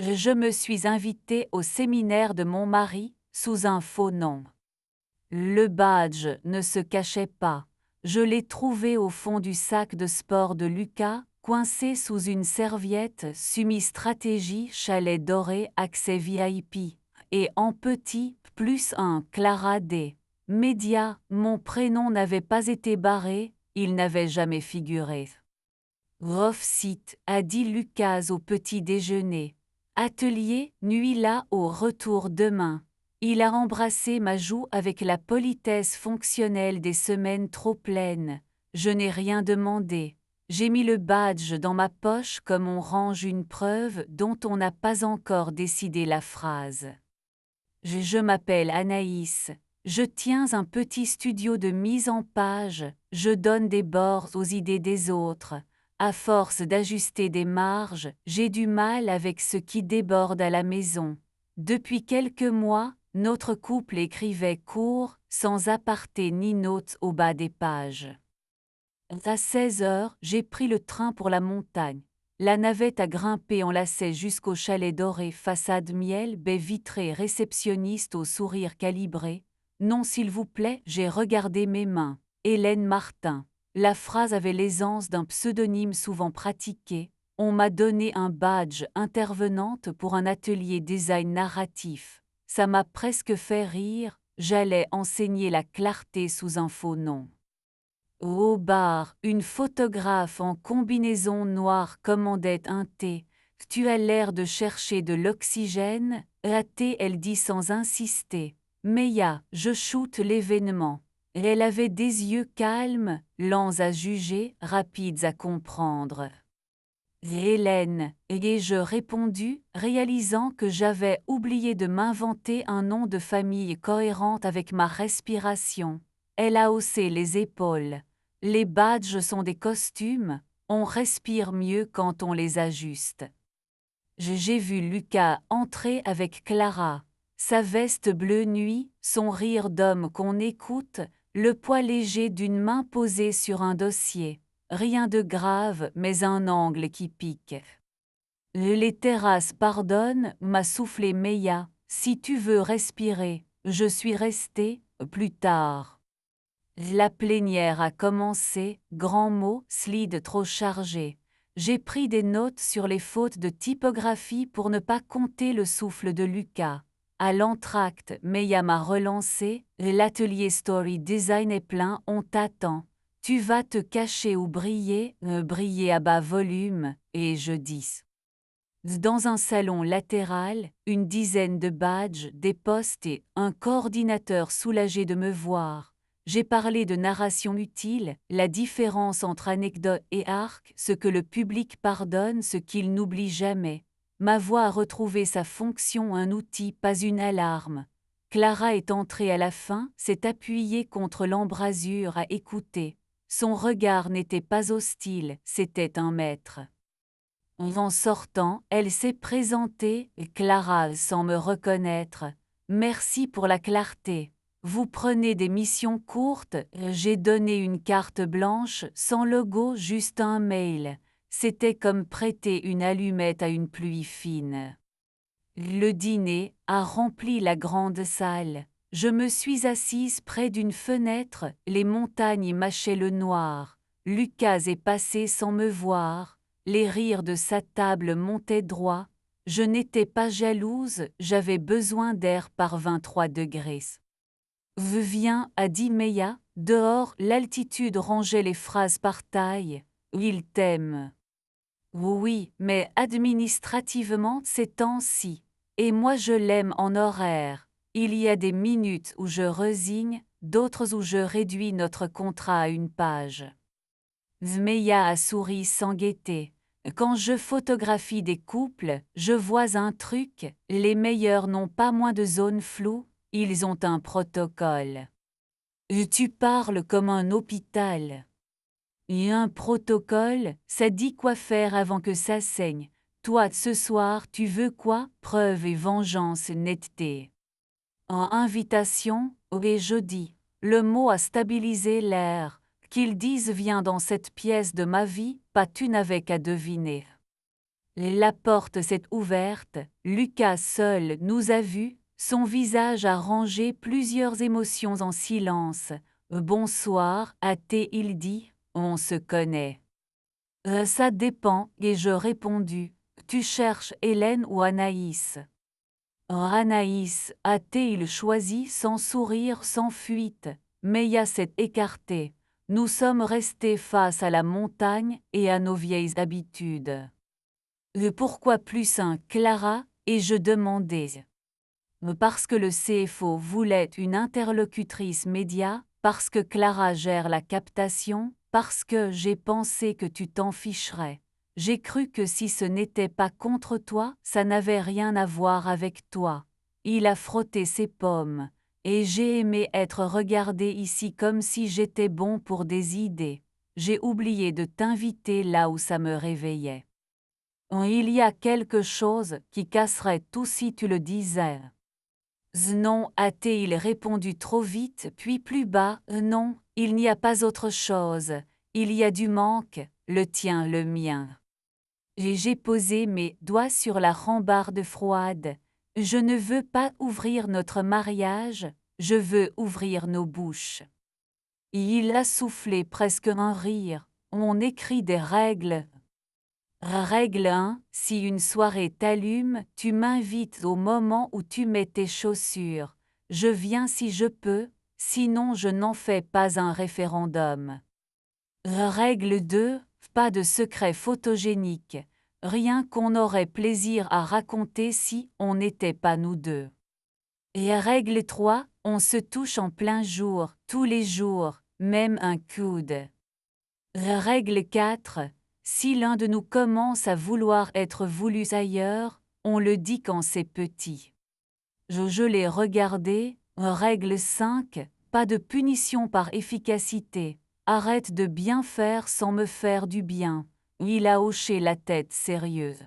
Je me suis invitée au séminaire de mon mari, sous un faux nom. Le badge ne se cachait pas. Je l'ai trouvé au fond du sac de sport de Lucas, coincé sous une serviette Sumi Stratégie Chalet Doré Accès VIP. Et en petit, plus un, Clara D. Média, mon prénom n'avait pas été barré, il n'avait jamais figuré. Rough site, a dit Lucas au petit déjeuner. Atelier, nuit là au retour demain. Il a embrassé ma joue avec la politesse fonctionnelle des semaines trop pleines. Je n'ai rien demandé. J'ai mis le badge dans ma poche comme on range une preuve dont on n'a pas encore décidé la phrase. Je m'appelle Anaïs. Je tiens un petit studio de mise en page. Je donne des bords aux idées des autres. À force d'ajuster des marges, j'ai du mal avec ce qui déborde à la maison. Depuis quelques mois, notre couple écrivait court, sans aparté ni notes au bas des pages. À 16 heures, j'ai pris le train pour la montagne. La navette a grimpé en lacet jusqu'au chalet doré, façade miel, baie vitrée, réceptionniste au sourire calibré. Non, s'il vous plaît, j'ai regardé mes mains. Hélène Martin. La phrase avait l'aisance d'un pseudonyme souvent pratiqué. On m'a donné un badge intervenante pour un atelier design narratif. Ça m'a presque fait rire, j'allais enseigner la clarté sous un faux nom. Au bar, une photographe en combinaison noire commandait un thé. Tu as l'air de chercher de l'oxygène, raté, elle dit sans insister. Meya, je shoote l'événement. Elle avait des yeux calmes, lents à juger, rapides à comprendre. Hélène, ai-je répondu, réalisant que j'avais oublié de m'inventer un nom de famille cohérent avec ma respiration. Elle a haussé les épaules. Les badges sont des costumes, on respire mieux quand on les ajuste. J'ai vu Lucas entrer avec Clara. Sa veste bleu nuit, son rire d'homme qu'on écoute, le poids léger d'une main posée sur un dossier. Rien de grave, mais un angle qui pique. Les terrasses pardonnent, m'a soufflé Meya. Si tu veux respirer, je suis restée, plus tard. La plénière a commencé, grand mot, slide trop chargé. J'ai pris des notes sur les fautes de typographie pour ne pas compter le souffle de Lucas. À l'entracte, Meya m'a relancé, l'atelier Story Design est plein, on t'attend. Tu vas te cacher ou briller, briller à bas volume, et je dis. Dans un salon latéral, une dizaine de badges, des postes et un coordinateur soulagé de me voir. J'ai parlé de narration utile, la différence entre anecdote et arc, ce que le public pardonne, ce qu'il n'oublie jamais. Ma voix a retrouvé sa fonction, un outil, pas une alarme. Clara est entrée à la fin, s'est appuyée contre l'embrasure à écouter. Son regard n'était pas hostile, c'était un maître. En sortant, elle s'est présentée, Clara sans me reconnaître. Merci pour la clarté. Vous prenez des missions courtes, j'ai donné une carte blanche, sans logo, juste un mail. C'était comme prêter une allumette à une pluie fine. Le dîner a rempli la grande salle. Je me suis assise près d'une fenêtre, les montagnes mâchaient le noir. Lucas est passé sans me voir. Les rires de sa table montaient droit. Je n'étais pas jalouse, j'avais besoin d'air par 23 degrés. Viens, a dit Meya, dehors l'altitude rangeait les phrases par taille. Il t'aime. Oui, mais administrativement ces temps-ci. Et moi je l'aime en horaire. Il y a des minutes où je résigne, d'autres où je réduis notre contrat à une page. Zmeya a souri sans gaieté. Quand je photographie des couples, je vois un truc, les meilleurs n'ont pas moins de zones floues, ils ont un protocole. Tu parles comme un hôpital. Et un protocole, ça dit quoi faire avant que ça saigne. Toi, ce soir, tu veux quoi? Preuve et vengeance, netteté. En invitation, et jeudi, le mot a stabilisé l'air. Qu'ils disent vient dans cette pièce de ma vie, pas tu n'avais qu'à deviner. La porte s'est ouverte, Lucas seul nous a vus, son visage a rangé plusieurs émotions en silence. Bonsoir, a-t-il dit, on se connaît. Ça dépend, ai-je répondu. Tu cherches Hélène ou Anaïs? Anaïs, a-t-il choisi sans sourire, sans fuite. Meia s'est écartée. Nous sommes restés face à la montagne et à nos vieilles habitudes. Pourquoi plus un Clara, ai-je demandé. Parce que le CFO voulait une interlocutrice média, parce que Clara gère la captation, parce que j'ai pensé que tu t'en ficherais. J'ai cru que si ce n'était pas contre toi, ça n'avait rien à voir avec toi. Il a frotté ses pommes. Et j'ai aimé être regardé ici comme si j'étais bon pour des idées. J'ai oublié de t'inviter là où ça me réveillait. Il y a quelque chose qui casserait tout si tu le disais. Non, a-t-il répondu trop vite, puis plus bas, non, il n'y a pas autre chose. Il y a du manque, le tien, le mien. J'ai posé mes doigts sur la rambarde froide. Je ne veux pas ouvrir notre mariage, je veux ouvrir nos bouches. Il a soufflé presque un rire. On écrit des règles. Règle 1, si une soirée t'allume, tu m'invites au moment où tu mets tes chaussures. Je viens si je peux, sinon je n'en fais pas un référendum. Règle 2, pas de secret photogénique. Rien qu'on aurait plaisir à raconter si on n'était pas nous deux. Et règle 3, on se touche en plein jour, tous les jours, même un coude. Règle 4, si l'un de nous commence à vouloir être voulu ailleurs, on le dit quand c'est petit. Je l'ai regardé, règle 5, pas de punition par efficacité. Arrête de bien faire sans me faire du bien. Il a hoché la tête sérieuse.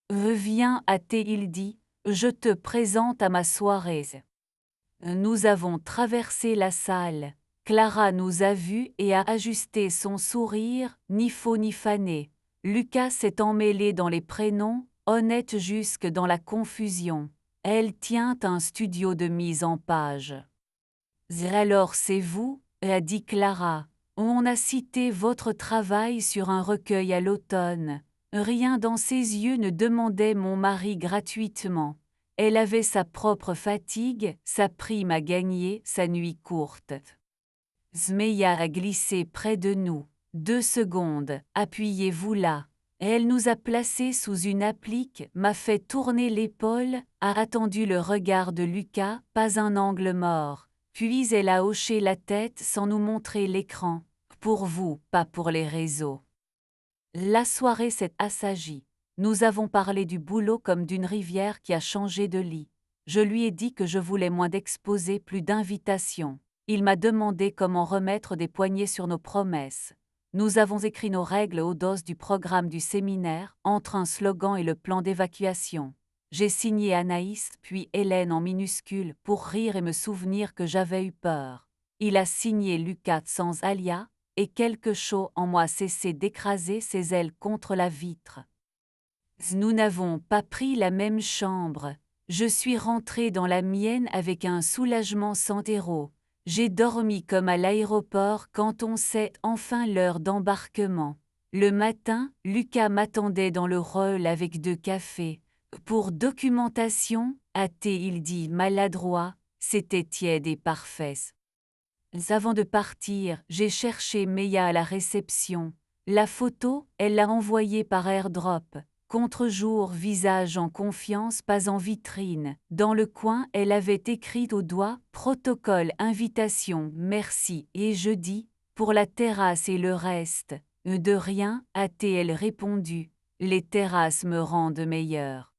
Viens, a-t-il dit, je te présente à ma soirée. Nous avons traversé la salle. Clara nous a vus et a ajusté son sourire, ni faux ni fané. Lucas s'est emmêlé dans les prénoms, honnête jusque dans la confusion. Elle tient un studio de mise en page. Alors c'est vous, a dit Clara. On a cité votre travail sur un recueil à l'automne. Rien dans ses yeux ne demandait mon mari gratuitement. Elle avait sa propre fatigue, sa prime à gagner, sa nuit courte. Zmeya a glissé près de nous. 2 secondes, appuyez-vous là. Elle nous a placés sous une applique, m'a fait tourner l'épaule, a attendu le regard de Lucas, pas un angle mort. Puis elle a hoché la tête sans nous montrer l'écran. Pour vous, pas pour les réseaux. La soirée s'est assagie. Nous avons parlé du boulot comme d'une rivière qui a changé de lit. Je lui ai dit que je voulais moins d'exposés, plus d'invitations. Il m'a demandé comment remettre des poignées sur nos promesses. Nous avons écrit nos règles aux doses du programme du séminaire, entre un slogan et le plan d'évacuation. J'ai signé Anaïs puis Hélène en minuscule pour rire et me souvenir que j'avais eu peur. Il a signé Lucas sans alia, et quelque chose en moi cessé d'écraser ses ailes contre la vitre. Nous n'avons pas pris la même chambre. Je suis rentrée dans la mienne avec un soulagement sans héros. J'ai dormi comme à l'aéroport quand on sait enfin l'heure d'embarquement. Le matin, Lucas m'attendait dans le hall avec 2 cafés. Pour documentation, a-t-il dit maladroit, c'était tiède et parfait. Avant de partir, j'ai cherché Meia à la réception. La photo, elle l'a envoyée par airdrop. Contre-jour, visage en confiance, pas en vitrine. Dans le coin, elle avait écrit au doigt « Protocole, invitation, merci » et je dis « Pour la terrasse et le reste ». De rien, a-t-elle répondu. Les terrasses me rendent meilleure.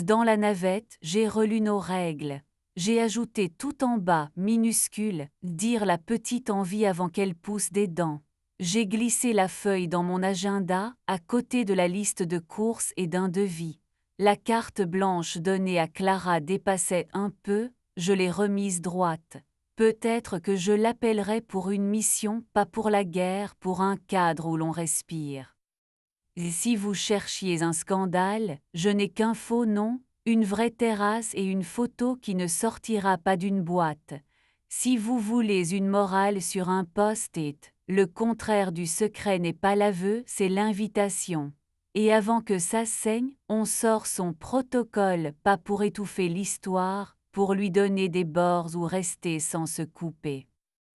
Dans la navette, j'ai relu nos règles. J'ai ajouté tout en bas, minuscule, dire la petite envie avant qu'elle pousse des dents. J'ai glissé la feuille dans mon agenda, à côté de la liste de courses et d'un devis. La carte blanche donnée à Clara dépassait un peu, je l'ai remise droite. Peut-être que je l'appellerai pour une mission, pas pour la guerre, pour un cadre où l'on respire. Et si vous cherchiez un scandale, je n'ai qu'un faux nom, une vraie terrasse et une photo qui ne sortira pas d'une boîte. Si vous voulez une morale sur un post-it, le contraire du secret n'est pas l'aveu, c'est l'invitation. Et avant que ça saigne, on sort son protocole, pas pour étouffer l'histoire, pour lui donner des bords ou rester sans se couper.